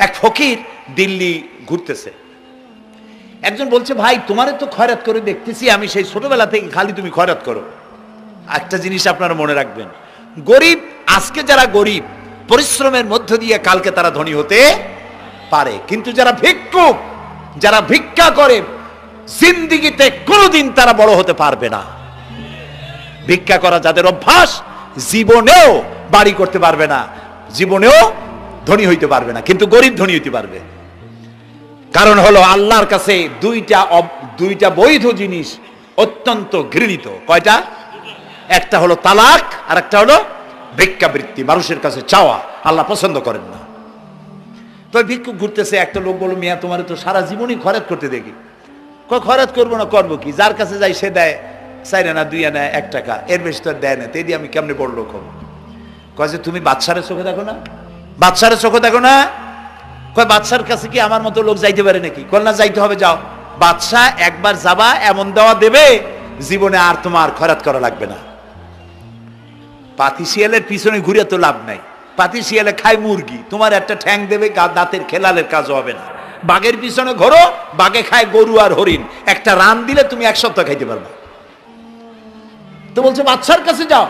এক ফকির দিল্লি ঘুরতেছে, একজন বলছে, ভাই তোমারে তো খয়রাত করে দেখতেছি আমি সেই ছোটবেলা থেকে, খালি তুমি খয়রাত করো। একটা জিনিস আপনারা মনে রাখবেন, গরিব, আজকে যারা গরিব পরিশ্রমের মধ্য দিয়ে কালকে তারা ধনী হতে পারে, কিন্তু যারা ভিক্ষুক, যারা ভিক্ষা করে, জিন্দেগিতে কোনোদিন তারা বড় হতে পারবে না। ভিক্ষা করা যাদের অভ্যাস, জীবনেও বাড়ি করতে পারবে না, জীবনেও ধনী হইতে পারবে না, কিন্তু গরিব ধনী হইতে পারবে। কারণ হলো আল্লাহর কাছে দুইটা বৈধ জিনিস অত্যন্ত ঘৃণিত। কয়টা? একটা হলো তালাক, আর একটা হলো ভিক্ষাবৃত্তি, মানুষের কাছে চাওয়া। আল্লাহ পছন্দ করেন না। তো ভিক্ষুক ঘুরতেছে, একটা লোক বলল, মিয়া তোমার তো সারা জীবনই খরচ করতে দেখি। খরচ করবো না, করবো কি? যার কাছে যাই সে দেয় 4 আনা 2 আনা 1 টাকা, এর বেশি তো দেয় না, তেই দিয়ে আমি কেমনে বড় লোক হবো? কয় যে তুমি বাদশারে চোখে দেখো না, বাদশারে চোখে দেখো না? কয় বাদশার কাছে কি আমার মতো লোক যাইতে পারে নাকি? কল না, যাইতে হবে, যাও। বাদশা একবার যাবা, এমন দেওয়া দেবে জীবনে আর তোমার খরচ করা লাগবে না। পাতি শিয়ালের পিছনে ঘুরে তো লাভ নাই, পাতি শিয়ালে খায় মুরগি, তোমার একটা ঠ্যাং দেবে, দাঁতের খেলালের কাজ হবে না। বাঘের পিছনে ঘোরো, বাঘে খায় গরু আর হরিণ, একটা রান দিলে তুমি 1 সপ্তাহ খাইতে পারবা। তো বলছে বাদশার কাছে যাও।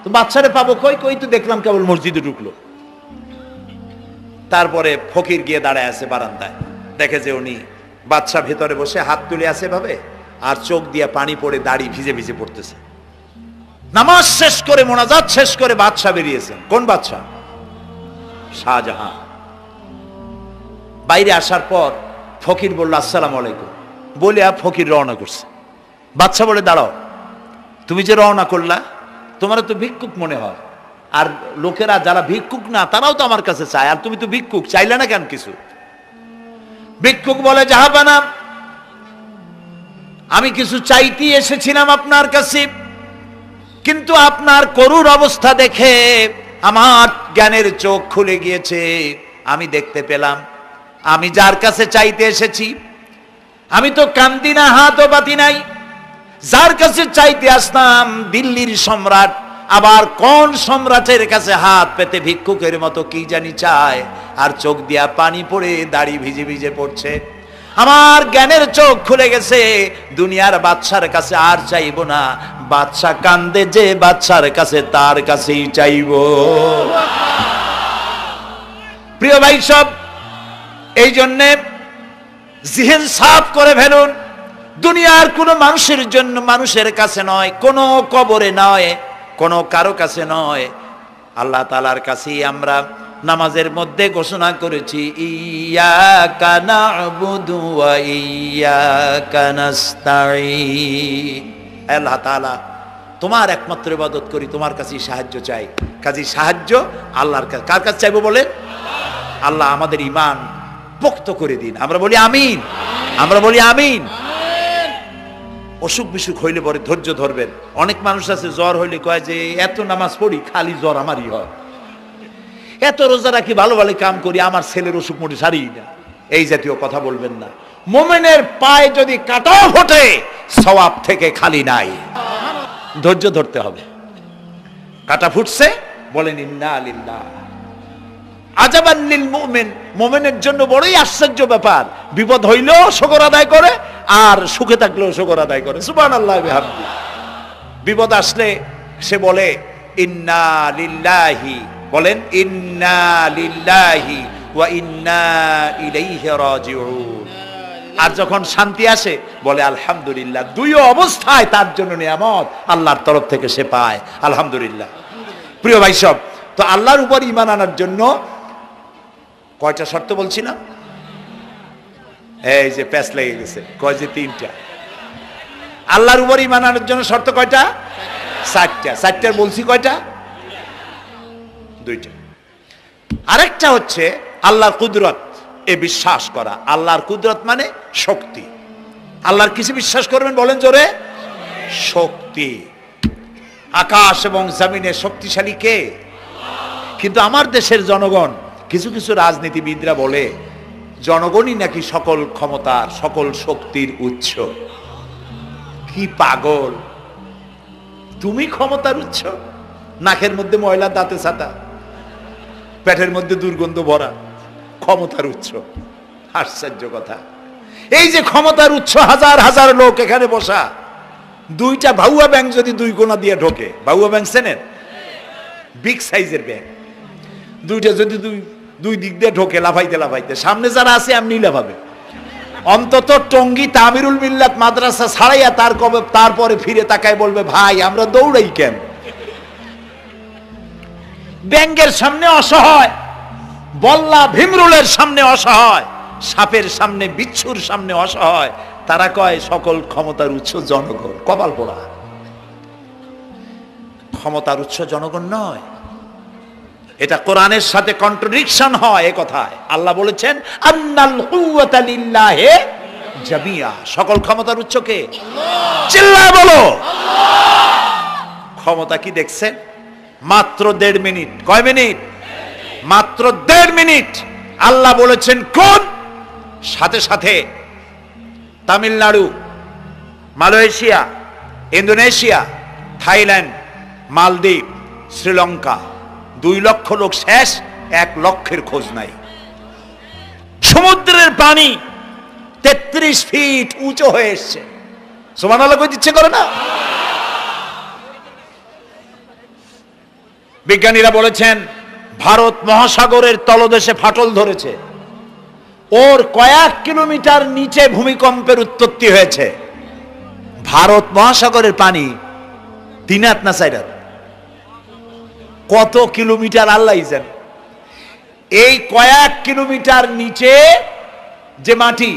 তো বাদশারে পাবো কই? কই তো দেখলাম কেবল মসজিদে ঢুকলো। তারপরে ফকির গিয়ে দাঁড়ায় আছে বারান্দায়, দেখে যে উনি বাদশা ভেতরে বসে হাত তুলে আছে ভাবে, আর চোখ দিয়ে পানি পড়ে দাড়ি ভিজে ভিজে পড়তেছে। নামাজ শেষ করে, মোনাজাত শেষ করে বাদশা বেরিয়েছেন। কোন বাদশা? শাহজাহান। বাইরে আসার পর ফকির বলল, আসসালামু আলাইকুম বলে ফকির রওনা করছে। বাদশা বলে, দাঁড়াও, তুমি যে রওনা করলা, তোমার তো ভিক্ষুক মনে হয়, আর লোকেরা যারা ভিক্ষুক না তারাও তো আমার কাছে চায়, আর তুমি তো ভিক্ষুক, চাইলে না কেন কিছু? ভিক্ষুক বলে, জাহাপানা, আমি কিছু চাইতে এসেছিলাম আপনার কাছে, কিন্তু আপনার করুণ অবস্থা দেখে আমার জ্ঞানের চোখ খুলে গিয়েছে। আমি দেখতে পেলাম আমি যার কাছে চাইতে এসেছি, আমি তো কান্দি না, হাতও পাতি নাই। যার কাছে চাইতে আসলাম দিল্লির সম্রাট, আবার কোন সম্রাটের কাছে হাত পেতে ভিক্ষুকের মতো কি জানি চায়, আর চোখ দিয়া পানি পড়ে দাড়ি ভিজে ভিজে পড়ছে। আমার জ্ঞানের চোখ খুলে গেছে, দুনিয়ার বাদশার কাছে আর চাইব না। বাদশা কান্দে যে বাদশার কাছে, তার কাছেই চাইব। প্রিয় ভাই সব, এই জন্যে জিহ্ন সাফ করে ফেলুন। দুনিয়ার কোনো মানুষের জন্য, মানুষের কাছে নয়, কোনো কবরে নয়, কোনো কারো কাছে নয়, আল্লাহ তাআলার কাছেই আমরা নামাজের মধ্যে ঘোষণা করেছি, ইয়াকা না'বুদু ওয়া ইয়াকা নাস্তাঈন। আল্লাহ তাআলা, তোমার একমাত্র ইবাদত করি, তোমার কাছেই সাহায্য চাই। কাজেই সাহায্য আল্লাহর কাছে। কার কাছে চাইবো বলেন? আল্লাহ আমাদের ঈমান পোক্ত করে দিন। আমরা বলি আমিন, আমরা বলি আমিন। অসুখ বিসুখ হইলে পরে ধৈর্য ধরবেন। অনেক মানুষ আছে জ্বর হইলে কয় যে এত নামাজ পড়ি খালি জ্বর আমারই হয়, এত রোজা রাখি, ভালো ভালো কাম করি, আমার ছেলের অসুখ মোটে সারি না। এই জাতীয় কথা বলবেন না। মুমিনের পায়ে যদি কাঁটাও ফোটে, সওয়াব থেকে খালি নাই। ধৈর্য ধরতে হবে। কাঁটা ফুটছে, বলেন ইন্না লিল্লাহ। আজাবান লিল মুমিন, মুমিনের জন্য বড়ই আশ্চর্য ব্যাপার, বিপদ হইলেও শুকর আদায় করে, আর সুখে থাকলেও শুকর আদায় করে। সুবহানাল্লাহ বিহামদি। বিপদ আসলে সে বলে ইন্না লিল্লাহি, বলেন ইন্না লিল্লাহি ওয়া ইন্না ইলাইহি রাজিউন। আর যখন শান্তি আসে বলে আলহামদুলিল্লাহ। দুই অবস্থায় তার জন্য নিয়ামত আল্লাহর তরফ থেকে সে পায়, আলহামদুলিল্লাহ। প্রিয় ভাই সব, তো আল্লাহর উপর ঈমান আনার জন্য কয়টা শর্ত বলছিলাম? এই যে প্যাচ লেগে গেছে, কয় যে 3টা। আল্লাহর উপর ঈমান আনার জন্য শর্ত কয়টা? 4টা। 4টার বলছি কয়টা? 2টা। আরেকটা হচ্ছে আল্লাহর কুদরত, এ বিশ্বাস করা। আল্লাহর কুদরত মানে শক্তি। আল্লাহর কিছু বিশ্বাস করবেন বলেন জোরে? শক্তি। আকাশ এবং জমিনে শক্তিশালী কে? কিন্তু আমার দেশের জনগণ, কিছু কিছু রাজনীতিবিদরা বলে জনগণই নাকি সকল ক্ষমতার, সকল শক্তির উৎস। কি পাগল! তুমি ক্ষমতার উৎস? নাকের মধ্যে ময়লা, দাঁতে ছাতা, পেটের মধ্যে দুর্গন্ধ ভরা, ক্ষমতার উৎস। আশ্চর্য কথা, এই যে ক্ষমতার উৎস, হাজার হাজার লোক এখানে বসা, দুইটা ভাউয়া ব্যাংক যদি দুই কোণা দিয়ে ঢোকে, ভাউয়া ব্যাংক চেনেন? বিগ সাইজের ব্যাংক, দুইটা যদি দুই দিক দিয়ে ঢোকে লাফাইতে লাফাইতে, সামনে যারা আছে এমনি লাফাবে। অন্তত টঙ্গী তামিরুল মিল্লাত মাদ্রাসা ছাড়াইয়া তারপরে ফিরে তাকায় বলবে, ভাই আমরা দৌড়াই কেন? ব্যাংকের সামনে অসহায়, বল্লা ভীমরুলের সামনে অসহায়, সাপের সামনে বিচ্ছুর সামনে অসহায়, তারা কয় সকল ক্ষমতার উৎস জনগণ। কপাল পোড়া, ক্ষমতার উৎস জনগণ নয়। এটা কোরআনের সাথে কন্ট্রাডিকশন হয় এ কথায়। আল্লাহ বলেছেন আন্নাল কুওয়াতা লিল্লাহি জামিয়া, সকল ক্ষমতার উৎস কে? চিল্লায় বলো ক্ষমতা কি দেখছেন? মাত্র 1.5 মিনিট। কয় মিনিট? মাত্র 1.5 মিনিট। আল্লাহ বলেছেন কোন, সাথে সাথে তামিলনাড়ু, মালয়েশিয়া, ইন্দোনেশিয়া, থাইল্যান্ড, মালদ্বীপ, শ্রীলঙ্কা 2 লক্ষ লোক শেষ, 1 লক্ষের খোঁজ নাই। সমুদ্রের পানি 33 ফিট উঁচু হয়ে এসছে। সুবহানাল্লাহ কই দিচ্ছে করে না? বিজ্ঞানীরা বলেছেন ভারত মহাসাগরের তলদেশে ফাটল ধরেছে, ওর কয়েক কিলোমিটার নিচে ভূমিকম্পের উৎপত্তি হয়েছে। ভারত মহাসাগরের পানি 3 হাত না 4 হাত, কত কিলোমিটার আল্লাহই জানে। এই কয়েক কিলোমিটার নিচে যে মাটি,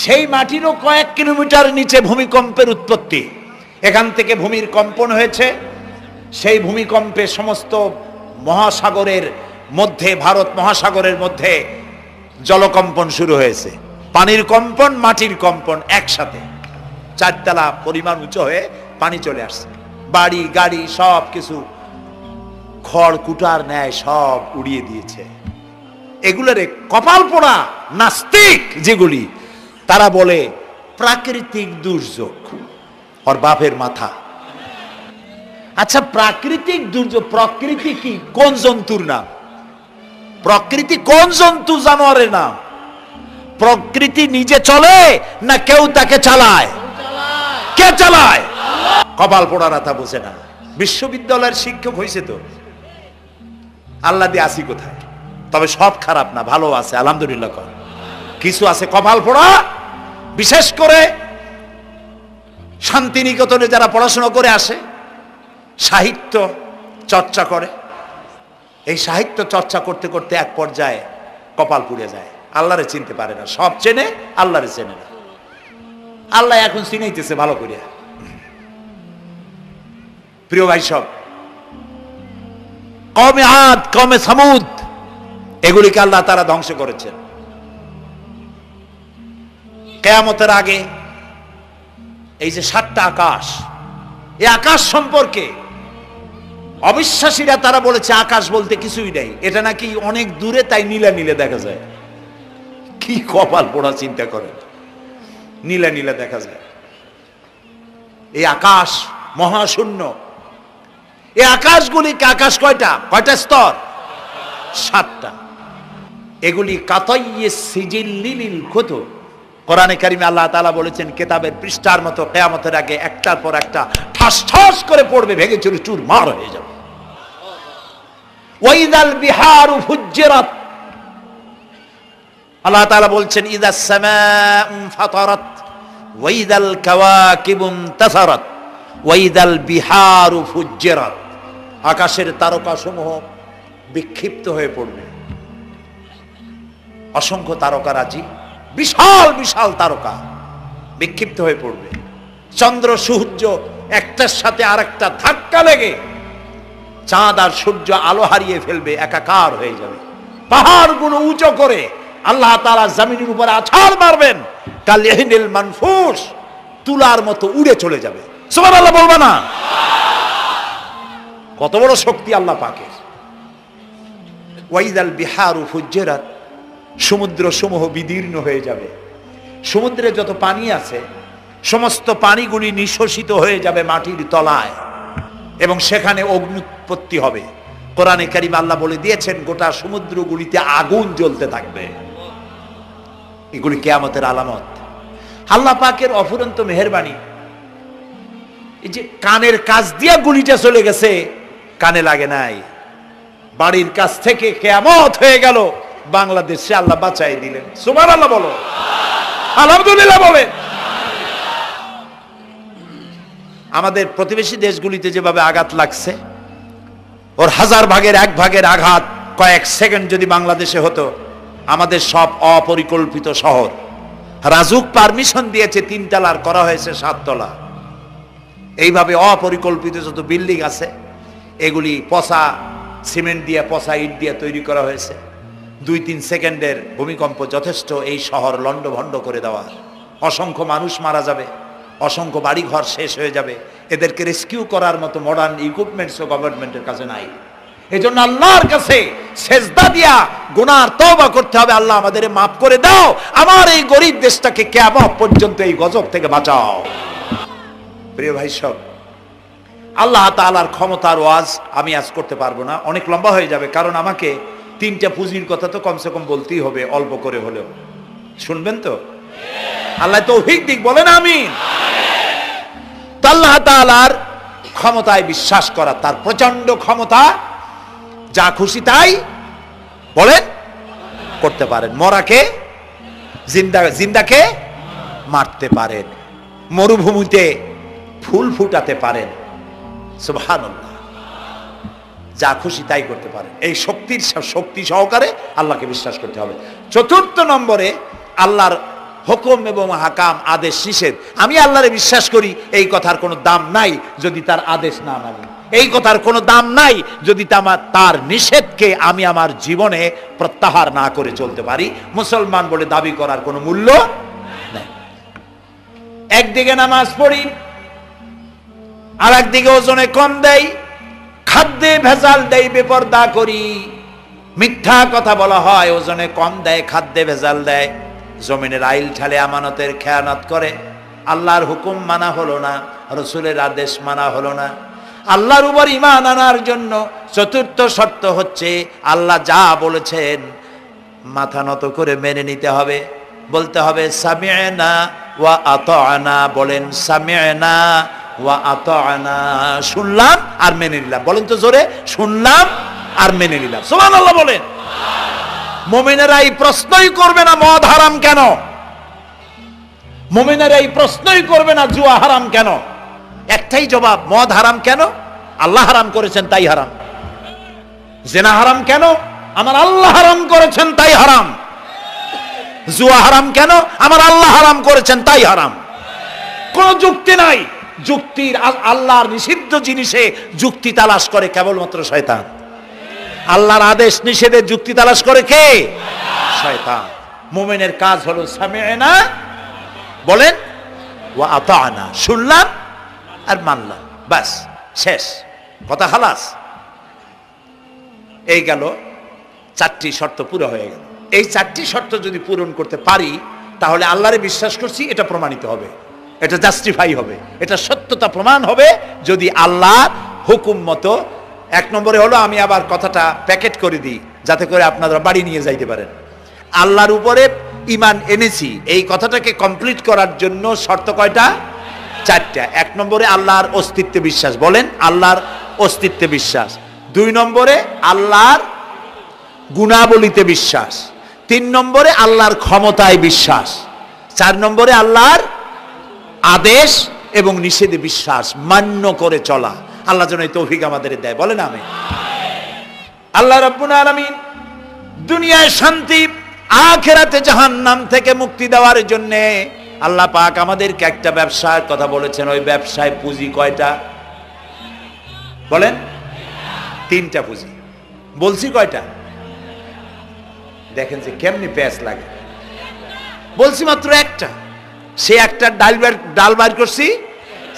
সেই মাটিরও কয়েক কিলোমিটার নিচে ভূমিকম্পের উৎপত্তি। এখান থেকে ভূমির কম্পন হয়েছে, সেই ভূমিকম্পে সমস্ত মহাসাগরের মধ্যে, ভারত মহাসাগরের মধ্যে জলকম্পন শুরু হয়েছে। পানির কম্পন, মাটির কম্পন একসাথে 4 তলা পরিমাণ উঁচু হয়ে পানি চলে আসছে। বাড়ি গাড়ি সব কিছু খড় কুটার ন্যায় সব উড়িয়ে দিয়েছে। এগুলোরে কপাল পোড়া নাস্তিক যেগুলি, তারা বলে প্রাকৃতিক দুর্যোগ। ওর বাপের মাথা। আচ্ছা প্রাকৃতিক দুর্যোগ, প্রকৃতি কি? কোন জন্তুর নাম? প্রকৃতি কোন জন্তু জানোয়ারের নাম? প্রকৃতি নিজে চলে না কেউ তাকে চালায়? কে চালায়? কপাল পোড়ারা তা বোঝে না। বিশ্ববিদ্যালয়ের শিক্ষক হয়েছে তো, আল্লাহ দিয়ে আসি কোথায়? তবে সব খারাপ না, ভালো আছে আলহামদুলিল্লাহ। কিছু আছে কপাল পোড়া, বিশেষ করে শান্তিনিকেতনে যারা পড়াশোনা করে আসে, সাহিত্য চর্চা করে, এই সাহিত্য চর্চা করতে করতে এক পর্যায়ে কপাল পুড়ে যায়, আল্লাহরে চিনতে পারে না। সব চেনে, আল্লাহরে চেনে না। আল্লাহ এখন চিনাইতেছে ভালো করে। প্রিয় ভাই সব, কওমে আদ, কওমে সামুদ, এগুলিকে আল্লাহ তারা ধ্বংস করেছেন। কিয়ামতের আগে এই যে 7টা আকাশ, এই আকাশ সম্পর্কে অবিশ্বাসীরা তারা বলেছে আকাশ বলতে কিছুই নেই, এটা নাকি অনেক দূরে, তাই নীলা নীলে দেখা যায়। কি কপাল পোড়া চিন্তা করেন, নীলা নীলা দেখা যায়। এই আকাশ মহাশূন্য। এই আকাশগুলিকে, আকাশ কয়টা? কয়টা স্তর? 7টা। এগুলি কাতাইয়ে সিজিল্লিল কুতুব। কোরআনে কারিমে আল্লাহ তাআলা বলেছেন কিতাবের পৃষ্ঠার মতো কিয়ামতের আগে একটার পর একটা ঠাস ঠাস করে পড়বে, ভেঙে চুরি চুরমার হয়ে যাবে। ওয়াইদাল বিহারু ফুজ্জিরাত, আল্লাহ তাআলা বলছেন ইদাস সামাউ ফাতারাত ওয়াইদাল কাওয়াকিবু ইনতাসারাত ওয়াইদাল বিহারু ফুজ্জিরাত। আকাশের তারকাসমূহ বিক্ষিপ্ত হয়ে পড়বে। অসংখ্য তারকারাজি, বিশাল বিশাল তারকা বিক্ষিপ্ত হয়ে পড়বে। চন্দ্র সূর্য একটার সাথে আরেকটা ধাক্কা লেগে চাঁদ আর সূর্য আলো হারিয়ে ফেলবে, একাকার হয়ে যাবে। পাহাড়গুলো উঁচু করে আল্লাহ তাআলা জমিনের উপরে আছাড় মারবেন, কাল ইহনিল মানফুস, তুলার মতো উড়ে চলে যাবে। সুবহানাল্লাহ বলবা না? কত বড় শক্তি আল্লাহ পাকের। ওয়াইদাল বিহারু ফুজ্জিরাত, সমুদ্র সমূহ বিদীর্ণ হয়ে যাবে। সমুদ্রে যত পানি আছে সমস্ত পানিগুলি নিঃশোষিত হয়ে যাবে মাটির তলায়, এবং সেখানে অগ্নুৎপত্তি হবে। কোরআনে কারিমে আল্লাহ বলে দিয়েছেন গোটা সমুদ্রগুলিতে আগুন জ্বলতে থাকবে। এগুলি কিয়ামতের আলামত। আল্লাহ পাকের অফুরন্ত মেহেরবানি। এই যে কানের কাছ দিয়া গুলিটা চলে গেছে, কানে লাগে নাই, বাড়ির কাছ থেকে কিয়ামত হয়ে গেল, বাংলাদেশে আল্লাহ বাঁচাই দিলেন। সুবহানাল্লাহ বলো, আলহামদুলিল্লাহ বলেন। আমাদের প্রতিবেশী দেশগুলিতে যেভাবে আঘাত লাগছে, ওর 1000 ভাগের 1 ভাগের আঘাত কয়েক সেকেন্ড যদি বাংলাদেশে হতো, আমাদের সব অপরিকল্পিত শহর, রাজুক পারমিশন দিয়েছে 3 তলার, করা হয়েছে 7 তলা। এইভাবে অপরিকল্পিত যত বিল্ডিং আছে এগুলি পচা সিমেন্ট দিয়ে, পচা ইট দিয়ে তৈরি করা হয়েছে। 2-3 সেকেন্ডের ভূমিকম্প যথেষ্ট এই শহর লন্ডভন্ড করে দেওয়ার। অসংখ্য মানুষ মারা যাবে, অসংখ্য বাড়িঘর শেষ হয়ে যাবে। এদেরকে রেস্কিউ করার মতো মডার্ন ইকুইপমেন্টসও গভর্নমেন্টের কাছে নাই। এজন্য আল্লাহর কাছে সেজদা দিয়া গুনার তওবা করতে হবে, আল্লাহ আমাদের মাফ করে দাও, আমার এই গরিব দেশটাকে কিয়ামত পর্যন্ত এই গজব থেকে বাঁচাও। প্রিয় ভাই সব, আল্লাহ তাআলার ক্ষমতার ওয়াজ আমি আজ করতে পারবো না, অনেক লম্বা হয়ে যাবে। কারণ আমাকে 3টা পুঁজির কথা তো কমসে কম বলতেই হবে, অল্প করে হলেও। শুনবেন তো? আল্লাহ তৌফিক দিক, বলেন আমিন। তো আল্লাহ তাআলার ক্ষমতায় বিশ্বাস করা, তার প্রচন্ড ক্ষমতা, যা খুশি তাই বলেন করতে পারেন। মরাকে জিন্দাকে মারতে পারেন, মরুভূমিতে ফুল ফুটাতে পারেন। সুবহানাল্লাহ, যা খুশি তাই করতে পারেন। এই শক্তি সহকারে আল্লাহকে বিশ্বাস করতে হবে। 4র্থ নম্বরে আল্লাহর হুকুম এবং হাকাম, আদেশ নিষেধ। আমি আল্লাহরে বিশ্বাস করি, এই কথার কোনো দাম নাই যদি তার আদেশ না মানি। এই কথার কোনো দাম নাই যদি তার নিষেধকে আমি আমার জীবনে প্রত্যাহার না করে চলতে পারি। মুসলমান বলে দাবি করার কোনো মূল্য নেই। একদিকে নামাজ পড়ি, আর একদিকে ওজনে কম দেয়, খাদ্যে ভেজাল দেয়, বেপরদা করি, মিথ্যা কথা বলা হয়, ওজনে কম দেয়, খাদ্যে ভেজাল দেয়, জমিনের আইল ঠালে, আমানতের খেয়ানত করে। আল্লাহর হুকুম মানা হলো না, রসুলের আদেশ মানা হলো না। আল্লাহর উপর ঈমান আনার জন্য 4র্থ শর্ত হচ্ছে আল্লাহ যা বলেছেন মাথা নত করে মেনে নিতে হবে। বলতে হবে সামি'না ওয়া আতা'না। বলেন সামি'না ওয়া আতা'না, শুনলাম আর মেনে নিলাম। বলেন তো জোরে, শুনলাম আর মেনে নিলাম। সুবহানাল্লাহ বলেন। মুমিনেরা এই প্রশ্নই করবে না মদ হারাম কেন, মুমিনেরা এই প্রশ্নই করবে না জুয়া হারাম কেন। একটাই জবাব, মদ হারাম কেন? আল্লাহ হারাম করেছেন তাই হারাম। জিনা হারাম কেন? আমার আল্লাহ হারাম করেছেন তাই হারাম। জুয়া হারাম কেন? আমার আল্লাহ হারাম করেছেন তাই হারাম। কোন যুক্তি নাই। যুক্তির, আল্লাহর নিষিদ্ধ জিনিসে যুক্তি তালাশ করে কেবলমাত্র শয়তান। আল্লাহর আদেশ নিষেধের যুক্তি তালাশ করে কে? শয়তান। মুমিনের কাজ হলো সামি'না, বলেন, ওয়া আতা'না, শুনলাম আর মানলাম, বাস, শেষ কথা, খালাস। এই গেল 4টি শর্ত পুরো হয়ে গেল। এই 4টি শর্ত যদি পূরণ করতে পারি তাহলে আল্লাহরে বিশ্বাস করছি এটা প্রমাণিত হবে, এটা জাস্টিফাই হবে, এটা সত্যতা প্রমাণ হবে যদি আল্লাহর হুকুম মতো। 1 নম্বরে হলো, আমি আবার কথাটা প্যাকেট করে দিই যাতে করে আপনারা বাড়ি নিয়ে যাইতে পারেন। আল্লাহর উপরে ঈমান এনেছি, এই কথাটাকে কমপ্লিট করার জন্য শর্ত কয়টা? 4টা। 1 নম্বরে আল্লাহর অস্তিত্বে বিশ্বাস, বলেন আল্লাহর অস্তিত্বে বিশ্বাস। 2 নম্বরে আল্লাহর গুণাবলীতে বিশ্বাস। 3 নম্বরে আল্লাহর ক্ষমতায় বিশ্বাস। 4 নম্বরে আল্লাহর আদেশ এবং নিষেধে বিশ্বাস, মান্য করে চলা। আল্লাহ যেন এই তৌফিক আমাদের দেয়, বলেন আমিন। আল্লাহ রাব্বুল আলামিন দুনিয়ায় শান্তি, আখিরাতে জাহান্নাম থেকে মুক্তি দেওয়ার জন্য আল্লাহ পাক আমাদেরকে একটা ব্যবসার কথা বলেছেন। ওই ব্যবসায় পুঁজি কয়টা? বলেন। 3টা পুঁজি। বলছি কয়টা? দেখেন যে কেমনি প্যাঁচ লাগে। বলছি মাত্র একটা, সে একটা ডাল বাইর করছি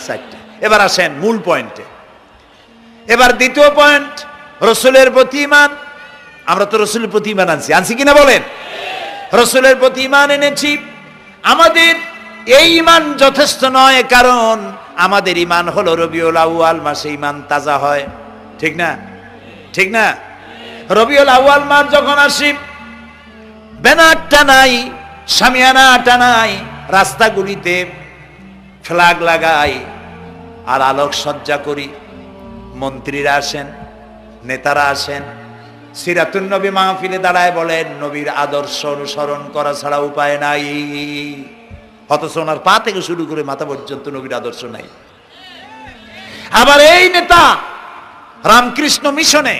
4টা। এবার আসেন মূল পয়েন্টে। এবার দ্বিতীয় পয়েন্ট, রসুলের প্রতি ঈমান। আমরা তো রসুলের প্রতি ঈমান আনছি কিনা বলেন? রসুলের প্রতি ঈমান এনেছি। আমাদের এই ঈমান যথেষ্ট নয়, কারণ আমাদের ঈমান হলো রবিউল আউয়াল মাসে ঈমান তাজা হয়, ঠিক না? ঠিক না? রবিউল আউয়াল মাস যখন আসি, ব্যানারটা নাই, শামিয়ানাটা নাই, রাস্তাগুলিতে ফ্ল্যাগ লাগাই আর আলোক সজ্জা করি। মন্ত্রীরা আসেন, নেতারা আসেন, সিরাতুন নবী মাহফিলে দাঁড়ায় বলেন নবীর আদর্শ অনুসরণ করা ছাড়া উপায় নাই। অথচ ওনার পা থেকে শুরু করে মাথা পর্যন্ত নবীর আদর্শ নাই। আবার এই নেতা রামকৃষ্ণ মিশনে,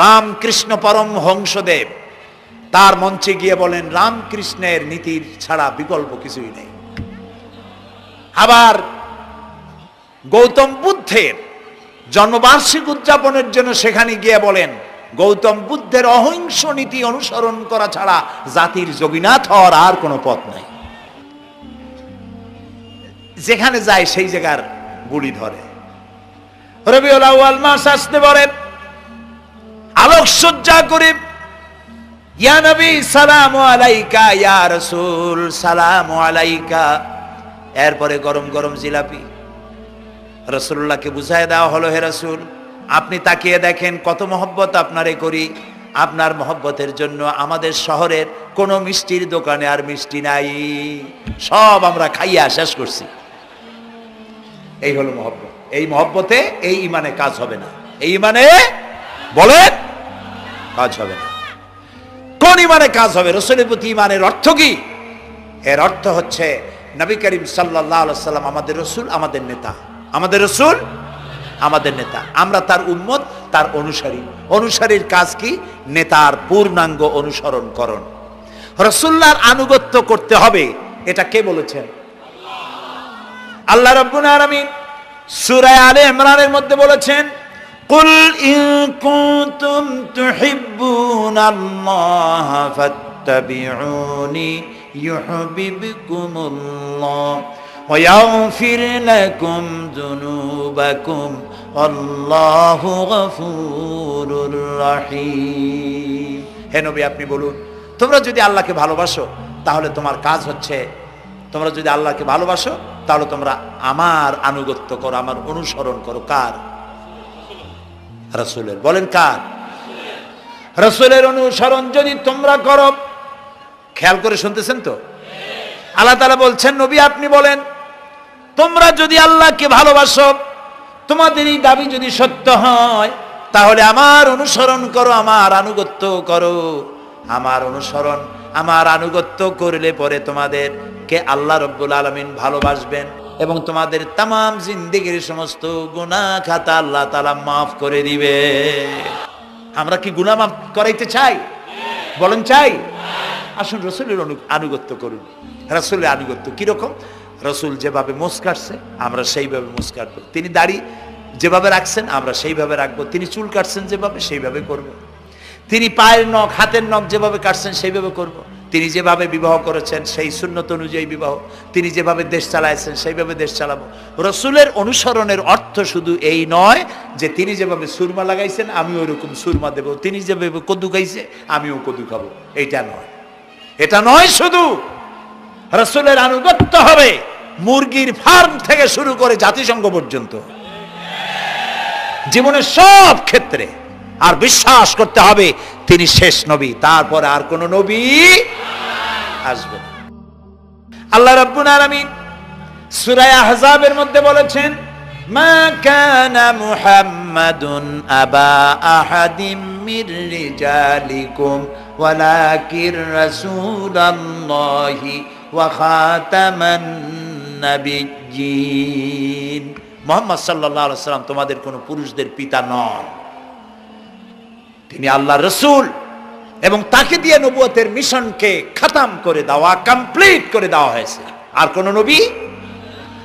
রামকৃষ্ণ পরমহংসদেব তার মঞ্চে গিয়ে বলেন রামকৃষ্ণের নীতির ছাড়া বিকল্প কিছুই নেই। আবার গৌতম বুদ্ধের জন্মবার্ষিকী উদযাপনের জন্য সেখানে গিয়ে বলেন গৌতম বুদ্ধের অহিংস নীতি অনুসরণ করা ছাড়া জাতির যোগীনাথ হওয়ার আর কোনো পথ নাই। যেখানে যায় সেই জায়গার গুলি ধরে। রবিউল আউয়াল মাস আসতে পারে, আলোকসজ্জা করে ইয়া নবী সালামু আলাইকা, ইয়া রাসূল সালামু আলাইকা। এরপরে গরম গরম জিলাপি রাসূলুল্লাহকে বুঝায় দেওয়া হলো, হে রাসূল আপনি তাকিয়ে দেখেন কত মহব্বত আপনারে করি, আপনার মহব্বতের জন্য আমাদের শহরের কোনো মিষ্টির দোকানে আর মিষ্টি নাই, সব আমরা খাইয়া শেষ করছি। এই হলো মহব্বত। এই মহব্বতে এই ইমানে কাজ হবে না। এই ইমানে বলেন কাজ হবে না। কোন ইমানে কাজ হবে? রাসূলের প্রতি ইমানের অর্থ কি? এর অর্থ হচ্ছে নবী করিম সাল্লাল্লাহু আলাইহি ওয়াসাল্লাম আমাদের রাসূল, আমাদের নেতা। আমাদের রাসূল আমাদের নেতা, আমরা তার উম্মত, তার অনুসারী। অনুসারীর কাজ কি? নেতার পূর্ণাঙ্গ অনুসরণ করণ। রাসূলুল্লাহর আনুগত্য করতে হবে, এটা কে বলেছেন? আল্লাহ রাব্বুল আলামিন সূরা আলে ইমরানের মধ্যে বলেছেন কুল ইন কুনতুম তুহিব্বুনাল্লাহা ফাত্তাবিউনি ইউহিব্বুকুমুল্লাহ ওয়া ইয়াগফির লাকুম যুনুবাকুম আল্লাহু গফুরুর রহিম। হে নবী আপনি বলুন, তোমরা যদি আল্লাহকে ভালোবাসো তাহলে তোমার কাজ হচ্ছে, তোমরা যদি আল্লাহকে ভালোবাসো তাহলে তোমরা আমার আনুগত্য করো, আমার অনুসরণ করো। কার? রাসূলের। বলেন কার? রাসূলের অনুসরণ যদি তোমরা করো, খেয়াল করে শুনতেছেন তো? আল্লাহ তাআলা বলছেন নবী আপনি বলেন তোমরা যদি আল্লাহকে ভালোবাসো, তোমাদের এই দাবি যদি সত্য হয় তাহলে আমার অনুসরণ করো, আমার আনুগত্য করো। আমার অনুসরণ, আমার আনুগত্য করলে পরে তোমাদেরকে আল্লাহ রাব্বুল আলামিন ভালোবাসবেন এবং তোমাদের তামাম জিন্দেগির সমস্ত গুনাহ খাতা আল্লাহ তাআলা মাফ করে দিবে। আমরা কি গুনাহ মাফ করাইতে চাই? বলেন চাই? আসুন রাসূলের আনুগত্য করুন। রাসূলের আনুগত্য কিরকম? রাসূল যেভাবে মোস কাটছে আমরা সেইভাবে মোস কাটবো। তিনি দাড়ি যেভাবে রাখছেন আমরা সেইভাবে রাখবো। তিনি চুল কাটছেন যেভাবে সেইভাবে করব। তিনি পায়ের নখ, হাতের নখ যেভাবে কাটছেন সেইভাবে করব। তিনি যেভাবে বিবাহ করেছেন সেই সুন্নত অনুযায়ী বিবাহ, তিনি যেভাবে দেশ চালাইছেন সেইভাবে দেশ চালাবো। রাসূলের অনুসরণের অর্থ শুধু এই নয় যে তিনি যেভাবে সুরমা লাগাইছেন আমি ওইরকম সুরমা দেব, তিনি যেভাবে কদু খাইছে আমিও কদু খাবো, এইটা নয়। এটা নয়, শুধু রাসূলের আনুগত্য হবে মুরগির ফার্ম থেকে শুরু করে জাতিসংঘ পর্যন্ত, জীবনের সব ক্ষেত্রে। আর বিশ্বাস করতে হবে তিনি শেষ নবী, তারপরে আর কোন নবী আসবে না। আল্লাহ রাব্বুল আলামিন সূরা আহজাবের মধ্যে বলেছেন মা কানা মুহাম্মাদুন আবা আহাদিম মির রিজালিকুম ওয়ালাকির রাসূলুল্লাহি ওয়া খাতামান নাবিয়্যিন। মুহাম্মদ সাল্লাল্লাহু আলাইহি ওয়াসাল্লাম তোমাদের কোন পুরুষদের পিতা নন, তিনি আল্লাহর রাসূল এবং তাকে দিয়ে নবুয়তের মিশনকে খতম করে দেওয়া, কমপ্লিট করে দেওয়া হয়েছে। আর কোন নবী,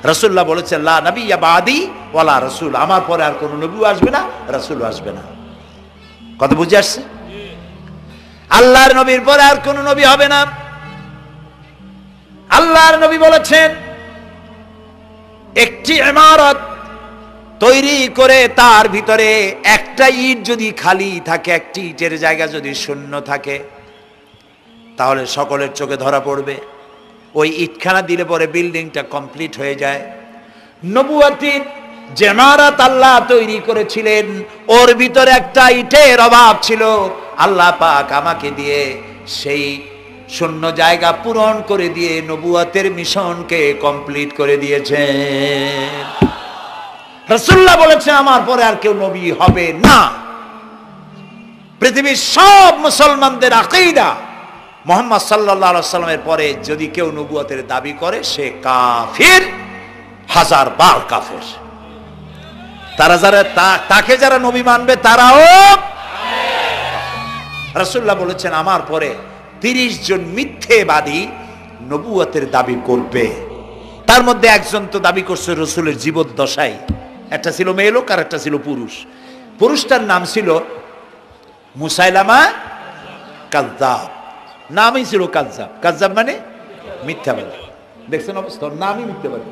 রাসূলুল্লাহ বলেছেন লা নাবিয়্যা বাদি ওয়ালা রাসূল, আমার পরে আর কোন নবী আসবে না, রাসূল আসবে না। কথা বুঝে আসছে? আল্লাহর নবীর পরে আর কোন নবী হবে না। আল্লাহর নবী বলেছেন একটি ইমারত তৈরি করে তার ভিতরে একটা ইট যদি খালি থাকে, একটি ইটের জায়গা যদি শূন্য থাকে, তাহলে সকলের চোখে ধরা পড়বে। ওই ইটখানা দিলে পরে বিল্ডিংটা কমপ্লিট হয়ে যায়। নবুয়তির যে ইমারত আল্লাহ তৈরি করেছিলেন ওর ভিতরে একটা ইটের অভাব ছিল, আল্লাহ পাক আমাকে দিয়ে সেই শূন্য জায়গা পূরণ করে দিয়ে নবুয়তের মিশনকে কমপ্লিট করে দিয়েছেন। রাসূলুল্লাহ বলেছেন আমার পরে আর কেউ নবী হবে না। পৃথিবীর সব মুসলমানদের আকীদা মুহাম্মদ সাল্লাল্লাহু আলাইহি ওয়াসাল্লামের পরে যদি কেউ নবুয়তের দাবি করে সে কাফির, হাজার বার কাফির। তারা যারা তাকে যারা নবী মানবে তারাও। রাসূলুল্লাহ বলেছেন আমার পরে 30 জন মিথ্যেবাদী নবুয়তের দাবি করবে। তার মধ্যে একজন তো দাবি করছে রাসূলের জীবদ্দশায়, একটা ছিল মেয়ে লোক আর একটা ছিল পুরুষ। পুরুষটার নাম ছিল মুসাইলামা কাযযাব, নামই ছিল কাযযাব। কাযযাব মানে মিথ্যাবাদী। দেখছেন অবস্থা, নামই মিথ্যাবাদী।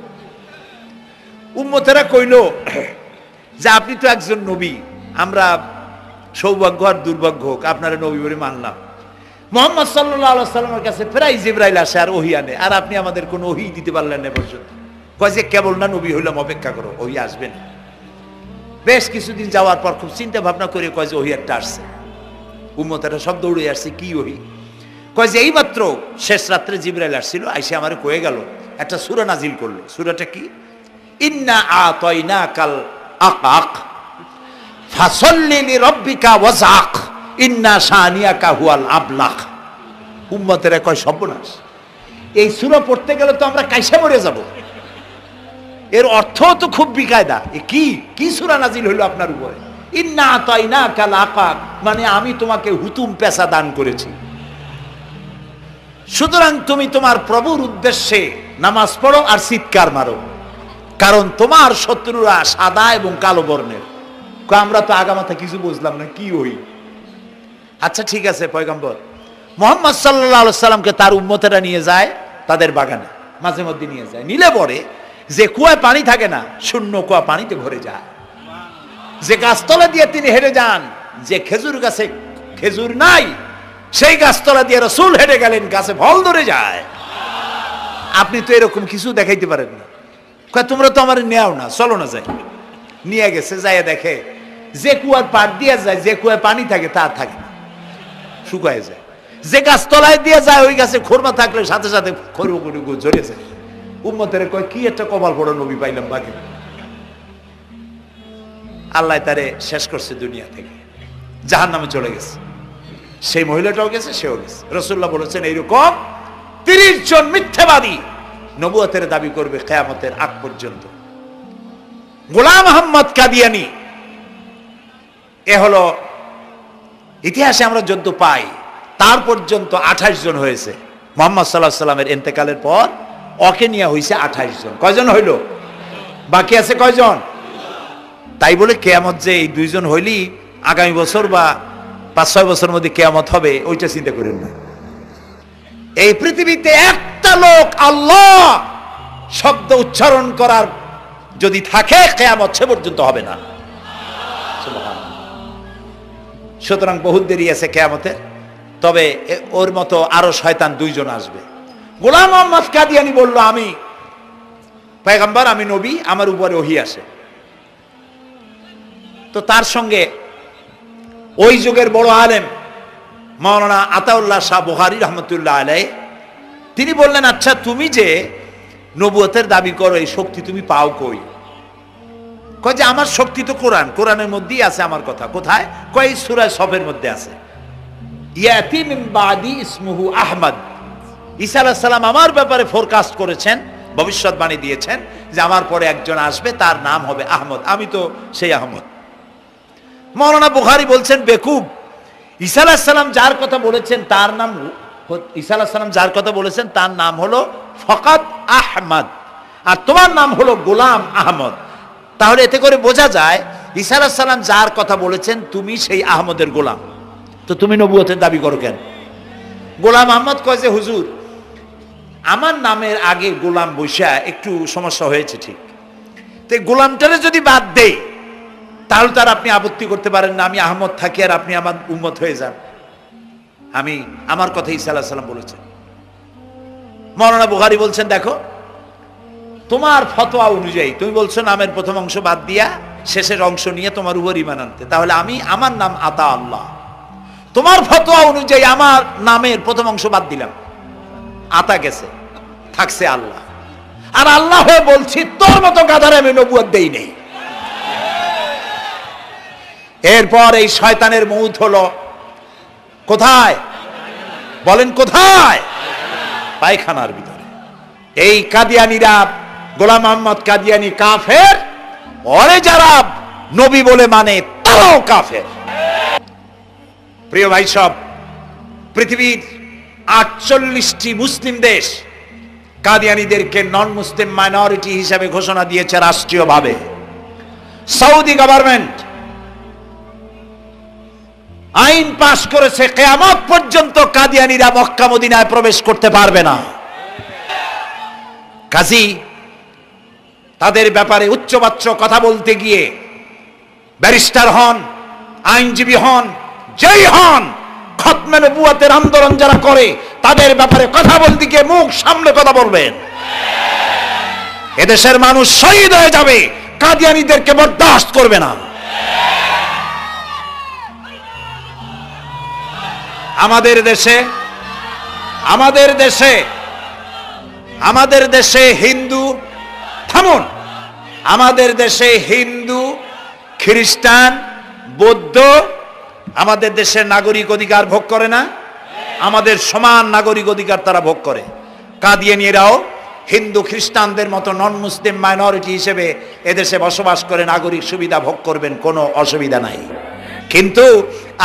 উম্মতেরা কইল যে আপনি তো একজন নবী, আমরা সৌভাগ্য আর দুর্ভাগ্য হোক আপনারা নবী বলে মানলাম। মুহাম্মদ সাল্লাল্লাহু আলাইহি ওয়াসাল্লামের কাছে প্রায় জিবরাইল আসে আর ওহী আনে, আর আপনি আমাদের কোনো ওহী দিতে পারলেন না পর্যন্ত। কয় যে কেবল না নবী হইলাম, অপেক্ষা করো, ওহী আসবে না। বেশ কিছুদিন যাওয়ার পর খুব চিন্তা ভাবনা করে কয় যে ওহী একটা আসছে। উম্মতেরা সব দৌড়ে আসছে, কি ওহী? কয় যে এইমাত্র শেষ রাত্রে জিবরাইল আসছিল, আইসে আমারে কয়ে গেল একটা সূরা নাজিল করলো। সূরাটা কি? ইন্না আতাইনাকাল আকাক ফাসাল্লি লিরাব্বিকা ওয়াজআক ইন্না শানিয়াকা হুয়াল আবলাক। উম্মতেরা কয় সর্বনাশ, এই সূরা পড়তে গেলে তো আমরা কাইসা মরে যাব। এর অর্থ তো খুব বিকায়দা। কি সূরা নাজিল হইল আপনার উপরে? ইন্না আতাইনাকাল আকাক মানে আমি তোমাকে হুতুম পেশা দান করেছি, সুতরাং তুমি তোমার প্রভুর উদ্দেশ্যে নামাজ পড়ো আর চিৎকার মারো, কারণ তোমার শত্রুরা সাদা এবং কালো বর্ণের। আমরা তো আগামাথা কিছু বুঝলাম না, কি ওই? আচ্ছা ঠিক আছে, পয়গম্বর মুহাম্মদ সাল্লাল্লাহু আলাইহি সাল্লামকে তার উম্মতেরা নিয়ে যায় তাদের বাগানে, মাঝে মধ্যে নিয়ে যায়। নিলে পরে যে কুয়ায় পানি থাকে না, শূন্য কুয়া পানিতে ভরে যায়। যে গাছতলা দিয়ে তিনি হেঁটে যান, যে খেজুর গাছে খেজুর নাই সেই গাছতলা দিয়ে রাসূল হেঁটে গেলেন, গাছে ফল ধরে যায়। আপনি তো এরকম কিছু দেখাইতে পারেন না। কয় তোমরা তো আমার নেও না, চলো না যাই। নিয়ে গেছে, যাইয়া দেখে যে কুয়ার পাড় দিয়ে যায়, যে কুয়ায় পানি থাকে তা থাকে না, শুকায় যায়। যে গাছ তলায় দিয়ে যায় ওই গাছে খোরমা থাকলে সাথে সাথে খড়গুড়ি ঝরে যায়। উম্মতের কয় কি একটা কপাল পড়া নবী পাইলাম বাকি। আল্লাহ তারে শেষ করছে দুনিয়া থেকে, জাহান্নামে চলে গেছে। সেই মহিলাটাও গেছে, সেও গেছে। রাসূলুল্লাহ বলেছেন এইরকম 30 জন মিথ্যাবাদী নবুয়তের দাবি করবে কিয়ামতের আগ পর্যন্ত। গোলাম আহমদ কাদিয়ানী, এ হলো ইতিহাসে আমরা যদ্য পাই তার পর্যন্ত 28 জন হয়েছে। মুহাম্মদ সাল্লাল্লাহু আলাইহি সাল্লামের ইন্তেকালের পর ওকে নিয়ে হয়েছে 28 জন। কয়জন হইল? বাকি আছে কয়জন? তাই বলে কিয়ামত যে এই 2 জন হইলি আগামী বছর বা 5-6 বছরের মধ্যে কিয়ামত হবে ওইটা চিন্তা করেন না। এই পৃথিবীতে একটা লোক আল্লাহ শব্দ উচ্চারণ করার যদি থাকে কিয়ামত সে পর্যন্ত হবে না। সুতরাং বহুত দেরি আছে কিয়ামতে। তবে ওর মতো আরো শয়তান 2 জন আসবে। গোলাম আহমদ কাদিয়ানী বলল আমি পয়গম্বর, আমি নবী, আমার উপরে ওহী আসে। তো তার সঙ্গে ওই যুগের বড় আলেম মাওলানা আতাউল্লাহ শাহ বুখারী রহমতুল্লাহ আলাইহি তিনি বললেন, আচ্ছা তুমি যে নবুয়তের দাবি করো এই শক্তি তুমি পাও কই? কয় যে আমার শক্তি তো কোরআন, কোরআনের মধ্যেই আছে আমার কথা। কোথায়? কয় সূরা সফের মধ্যে আছে। ইয়াতি মিন বাদি ইসমুহু আহমদ। ঈসা আলাইহিস সালাম আমার ব্যাপারে ফোরকাস্ট করেছেন, ভবিষ্যৎবাণী দিয়েছেন যে আমার পরে একজন আসবে তার নাম হবে আহমদ, আমি তো সেই আহমদ। মাওলানা বুখারী বলছেন বেকুব, ঈসা আলাইহিস সালাম যার কথা বলেছেন তার নাম, ঈসা আলাইহিস সালাম যার কথা বলেছেন তার নাম হলো ফকাত আহমদ, আর তোমার নাম হলো গোলাম আহমদ। তাহলে এতে করে বোঝা যায় ঈসা আলাইহিস সালাম যার কথা বলেছেন তুমি সেই আহমদের গোলাম, তো তুমি নবুয়তের দাবি করো কেন? গোলাম আহমদ কয় যে হুজুর আমার নামের আগে গোলাম বৈশা একটু সমস্যা হয়েছে, ঠিক, তো গোলামটারে যদি বাদ দেই তাহলে তার আপনি আপত্তি করতে পারেন না আমি আহমদ থাকি আর আপনি আমার উম্মত হয়ে যান। আমি আমার কথা ঈসা আলাইহিস সালাম বলেছেন। মাওলানা বুখারী বলছেন দেখো তোমার ফতোয়া অনুযায়ী তুমি বলছো নামের প্রথম অংশ বাদ দিয়া শেষের অংশ নিয়ে তোমার উপর ঈমান আনতে, তাহলে আমি আমার নাম আতা আল্লাহ, তোমার ফতোয়া অনুযায়ী আমার নামের প্রথম অংশ বাদ দিলাম, আতা গেছে, থাকছে আল্লাহ। আর আল্লাহ হয়ে বলছি তোর মতো গাধারে আমি নবুয়ত দেই নেই। এরপর এই শয়তানের মৌত হলো কোথায় বলেন? কোথায়? পায়খানার ভিতরে। এই কাদিয়ানীরা, গোলাম মোহাম্মদ কাদিয়ানী কাফের, ওরে যারা নবী বলে মানে তারাও কাফের। প্রিয় ভাই সব, পৃথিবীর 48টি মুসলিম দেশ কাদিয়ানীদেরকে নন মুসলিম মাইনরিটি হিসেবে ঘোষণা দিয়েছে রাষ্ট্রীয়ভাবে। সৌদি গভর্নমেন্ট আইন পাশ করেছে কিয়ামত পর্যন্ত কাদিয়ানীরা মক্কা মদিনায় প্রবেশ করতে পারবে না। কাজী তাদের ব্যাপারে উচ্চবাচ্য কথা বলতে গিয়ে ব্যারিস্টার হন, আইনজীবী হন, যেই হন, খতমে নবুয়তের আন্দোলন যারা করে তাদের ব্যাপারে কথা বলতে গিয়ে মুখ সামনে কথা বলবেন। এদেশের মানুষ শহীদ হয়ে যাবে, কাদিয়ানীদেরকে বরদাস্ত করবে না। আমাদের দেশে হিন্দু, থামুন, আমাদের দেশে হিন্দু, খ্রিস্টান, বৌদ্ধ আমাদের দেশের নাগরিক অধিকার ভোগ করে না? আমাদের সমান নাগরিক অধিকার তারা ভোগ করে। কাদিয়ানীরাও হিন্দু খ্রিস্টানদের মতো নন মুসলিম মাইনরিটি হিসেবে এদেশে বসবাস করে নাগরিক সুবিধা ভোগ করবেন, কোনো অসুবিধা নাই। কিন্তু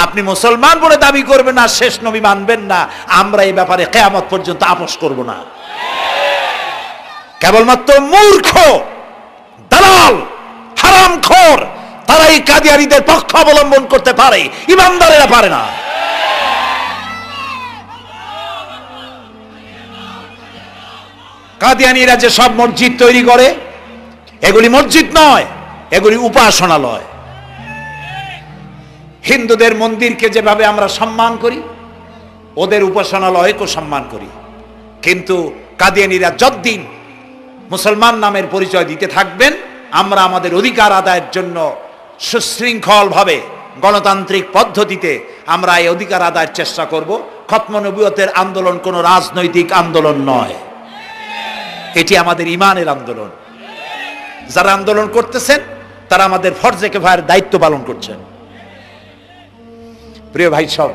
আপনি মুসলমান বলে দাবি করবেন না, শেষ নবী মানবেন না, আমরা এই ব্যাপারে কিয়ামত পর্যন্ত আপোষ করব না। কেবলমাত্র মূর্খ, দালাল, হারামখোর তারাই কাদিয়ানীদের পক্ষ অবলম্বন করতে পারে, ইমানদারেরা পারে না। কাদিয়ানীরা যে সব মসজিদ তৈরি করে, এগুলি মসজিদ নয়, এগুলি উপাসনালয়। হিন্দুদের মন্দিরকে যেভাবে আমরা সম্মান করি, ওদের উপাসনালয়কে সম্মান করি। কিন্তু কাদিয়ানীরা যতদিন মুসলমান নামের পরিচয় দিতে থাকবেন, আমরা আমাদের অধিকার আদায়ের জন্য সুশৃঙ্খলভাবে গণতান্ত্রিক পদ্ধতিতে আমরা এই অধিকার আদায়ের চেষ্টা করব। খতমে নবুয়তের আন্দোলন কোনো রাজনৈতিক আন্দোলন নয়, এটি আমাদের ঈমানের আন্দোলন। যারা আন্দোলন করতেছেন তারা আমাদের ফরজে কিফায়ার দায়িত্ব পালন করছেন। প্রিয় ভাই সব,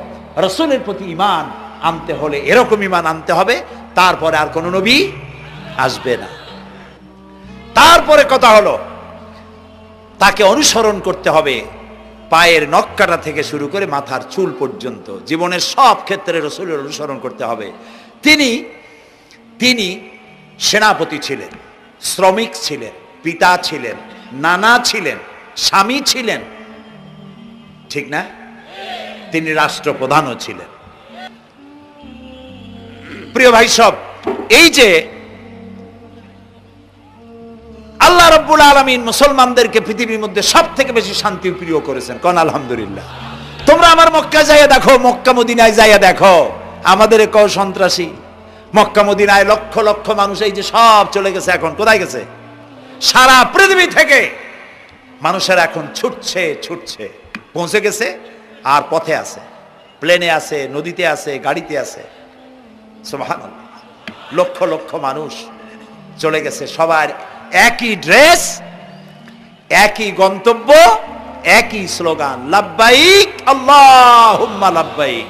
রাসূলের প্রতি ঈমান আনতে হলে এরকম ঈমান আনতে হবে, তারপরে আর কোন নবী আসবে না। তারপরে কথা হলো তাকে অনুসরণ করতে হবে পায়ের নখকাটা থেকে শুরু করে মাথার চুল পর্যন্ত, জীবনের সব ক্ষেত্রে রাসূলের অনুসরণ করতে হবে। তিনি সেনাপতি ছিলেন, শ্রমিক ছিলেন, পিতা ছিলেন, নানা ছিলেন, স্বামী ছিলেন, ঠিক না? তিনি রাষ্ট্রপ্রধানও ছিলেন। প্রিয় ভাই সব, এই যে আল্লাহ রাব্বুল আলামিন মুসলমানদেরকে পৃথিবীর মধ্যে সবথেকে বেশি শান্তি প্রিয় করেছেন, কোন আলহামদুলিল্লাহ। তোমরা আমার মক্কা যাইয়া দেখো, মক্কা মদিনায় যাইয়া দেখো, আমাদের কও সন্ত্রাসী। মক্কা মদিনায় লক্ষ লক্ষ মানুষ এই যে সব চলে গেছে, এখন কোথায় গেছে? সারা পৃথিবী থেকে মানুষের এখন ছুটছে, পৌঁছে গেছে, আর পথে আছে, প্লেনে আছে, নদীতে আছে, গাড়িতে আছে। সুবহানাল্লাহ, লক্ষ লক্ষ মানুষ চলে গেছে, সবার একই ড্রেস, একই গন্তব্য, একই স্লোগান, লাব্বাইক আল্লাহুম্মা লাব্বাইক।